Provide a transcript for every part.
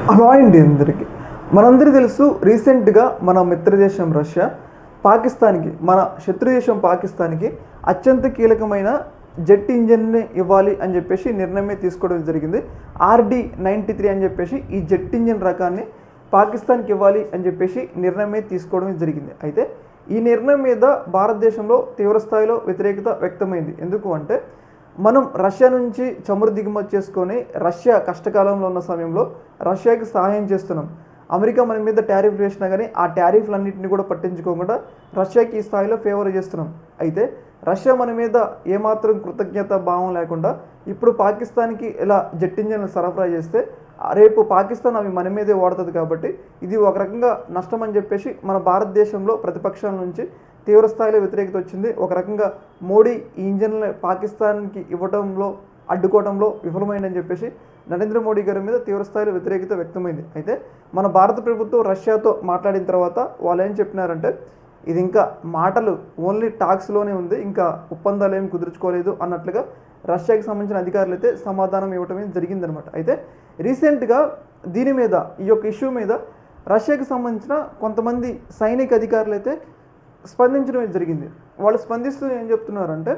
Hello అండి అందరికీ. మనందరికీ తెలుసు రీసెంట్గా మన మిత్రదేశం రష్యా పాకిస్తాన్కి, మన శత్రుదేశం పాకిస్తాన్కి అత్యంత కీలకమైన జెట్ ఇంజన్ని ఇవ్వాలి అని చెప్పేసి నిర్ణయమే తీసుకోవడం జరిగింది. RD-93 అని చెప్పేసి ఈ జెట్ ఇంజిన్ రకాన్ని పాకిస్తాన్కి ఇవ్వాలి అని చెప్పేసి నిర్ణయమే తీసుకోవడం జరిగింది. అయితే ఈ నిర్ణయం మీద భారతదేశంలో తీవ్రస్థాయిలో వ్యతిరేకత వ్యక్తమైంది. ఎందుకు అంటే మనం రష్యా నుంచి చమురు దిగుమతి చేసుకొని రష్యా కష్టకాలంలో ఉన్న సమయంలో రష్యాకి సహాయం చేస్తున్నాం. అమెరికా మన మీద టారిఫ్ వేసినా కానీ ఆ టారిఫ్లన్నింటినీ కూడా పట్టించుకోకుండా రష్యాకి ఈ స్థాయిలో ఫేవర్ చేస్తున్నాం. అయితే రష్యా మన మీద ఏమాత్రం కృతజ్ఞత భావం లేకుండా ఇప్పుడు పాకిస్తాన్కి ఇలా జెట్ ఇంజన్లు సరఫరా చేస్తే రేపు పాకిస్తాన్ అవి మన మీదే వాడుతుంది. కాబట్టి ఇది ఒక రకంగా నష్టం అని చెప్పేసి మన భారతదేశంలో ప్రతిపక్షాల నుంచి తీవ్రస్థాయిలో వ్యతిరేకత వచ్చింది. ఒక రకంగా మోడీ ఈ ఇంజన్లు పాకిస్తాన్కి ఇవ్వడంలో అడ్డుకోవడంలో విఫలమైందని చెప్పేసి నరేంద్ర మోడీ గారి మీద తీవ్రస్థాయిలో వ్యతిరేకత వ్యక్తమైంది. అయితే మన భారత ప్రభుత్వం రష్యాతో మాట్లాడిన తర్వాత వాళ్ళు ఏం చెప్పినారంటే ఇది ఇంకా మాటలు ఓన్లీ టాక్స్లోనే ఉంది, ఇంకా ఒప్పందాలు ఏమి కుదుర్చుకోలేదు అన్నట్లుగా రష్యాకి సంబంధించిన అధికారులు అయితే సమాధానం ఇవ్వటమే జరిగిందనమాట. అయితే రీసెంట్గా దీని మీద ఈ యొక్క ఇష్యూ మీద రష్యాకి సంబంధించిన కొంతమంది సైనిక అధికారులు అయితే స్పందించడం జరిగింది. వాళ్ళు స్పందిస్తూ ఏం చెప్తున్నారంటే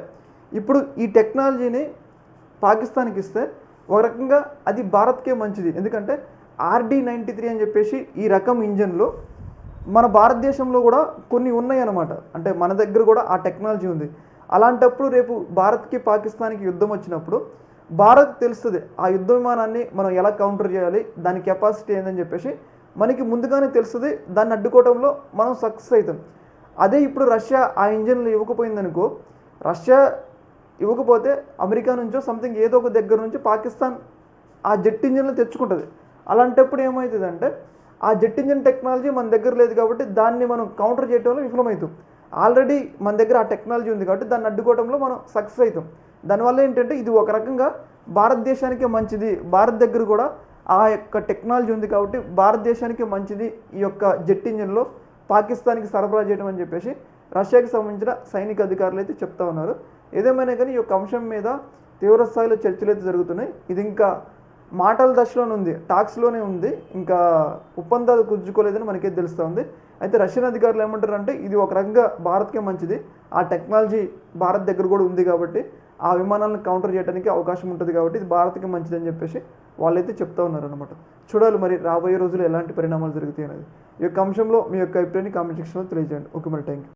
ఇప్పుడు ఈ టెక్నాలజీని పాకిస్తాన్కి ఇస్తే ఒక రకంగా అది భారత్కే మంచిది. ఎందుకంటే RD-93 అని చెప్పేసి ఈ రకం ఇంజన్లు మన భారతదేశంలో కూడా కొన్ని ఉన్నాయి అన్నమాట. అంటే మన దగ్గర కూడా ఆ టెక్నాలజీ ఉంది. అలాంటప్పుడు రేపు భారత్కి పాకిస్తాన్కి యుద్ధం వచ్చినప్పుడు భారత్ తెలుస్తుంది ఆ యుద్ధ విమానాన్ని మనం ఎలా కౌంటర్ చేయాలి, దాని కెపాసిటీ ఏందని చెప్పేసి మనకి ముందుగానే తెలుస్తుంది. దాన్ని అడ్డుకోవడంలో మనం సక్సెస్ అవుతాం. అదే ఇప్పుడు రష్యా ఆ ఇంజన్లు ఇవ్వకపోయిందనుకో, రష్యా ఇవ్వకపోతే అమెరికా నుంచో సంథింగ్ ఏదో ఒక దగ్గర నుంచి పాకిస్తాన్ ఆ జెట్ ఇంజన్లు తెచ్చుకుంటుంది. అలాంటప్పుడు ఏమవుతుందంటే ఆ జెట్ ఇంజన్ టెక్నాలజీ మన దగ్గర లేదు కాబట్టి దాన్ని మనం కౌంటర్ చేయడంలో విఫలమవుతాం. ఆల్రెడీ మన దగ్గర ఆ టెక్నాలజీ ఉంది కాబట్టి దాన్ని అడ్డుకోవడంలో మనం సక్సెస్ అవుతాం. దానివల్ల ఏంటంటే ఇది ఒక రకంగా భారతదేశానికే మంచిది. భారత్ దగ్గర కూడా ఆ యొక్క టెక్నాలజీ ఉంది కాబట్టి భారతదేశానికి మంచిది ఈ యొక్క జెట్ ఇంజన్లో పాకిస్తాన్కి సరఫరా చేయడం అని చెప్పేసి రష్యాకి సంబంధించిన సైనిక అధికారులు అయితే చెప్తా ఉన్నారు. ఏదేమైనా కానీ ఈ యొక్క అంశం మీద తీవ్రస్థాయిలో చర్చలు అయితే జరుగుతున్నాయి. ఇది ఇంకా మాటల దశలోనే ఉంది, టాక్స్లోనే ఉంది, ఇంకా ఒప్పందాలు కుదుర్చుకోలేదని మనకైతే తెలుస్తూ ఉంది. అయితే రష్యన్ అధికారులు ఏమంటారంటే ఇది ఒక రకంగా భారత్కే మంచిది, ఆ టెక్నాలజీ భారత్ దగ్గర కూడా ఉంది కాబట్టి ఆ విమానాలను కౌంటర్ చేయడానికి అవకాశం ఉంటుంది కాబట్టి ఇది భారత్కి మంచిది అని చెప్పేసి వాళ్ళైతే చెప్తా ఉన్నారు అనమాట. చూడాలి మరి రాబోయే రోజులు ఎలాంటి పరిణామాలు జరుగుతాయి అనేది. ఈ యొక్క అంశంలో మీ యొక్క అభిప్రాయాన్ని కామెంట్ సెక్షన్లో తెలియజేయండి. ఓకే మరి, థ్యాంక్ యూ.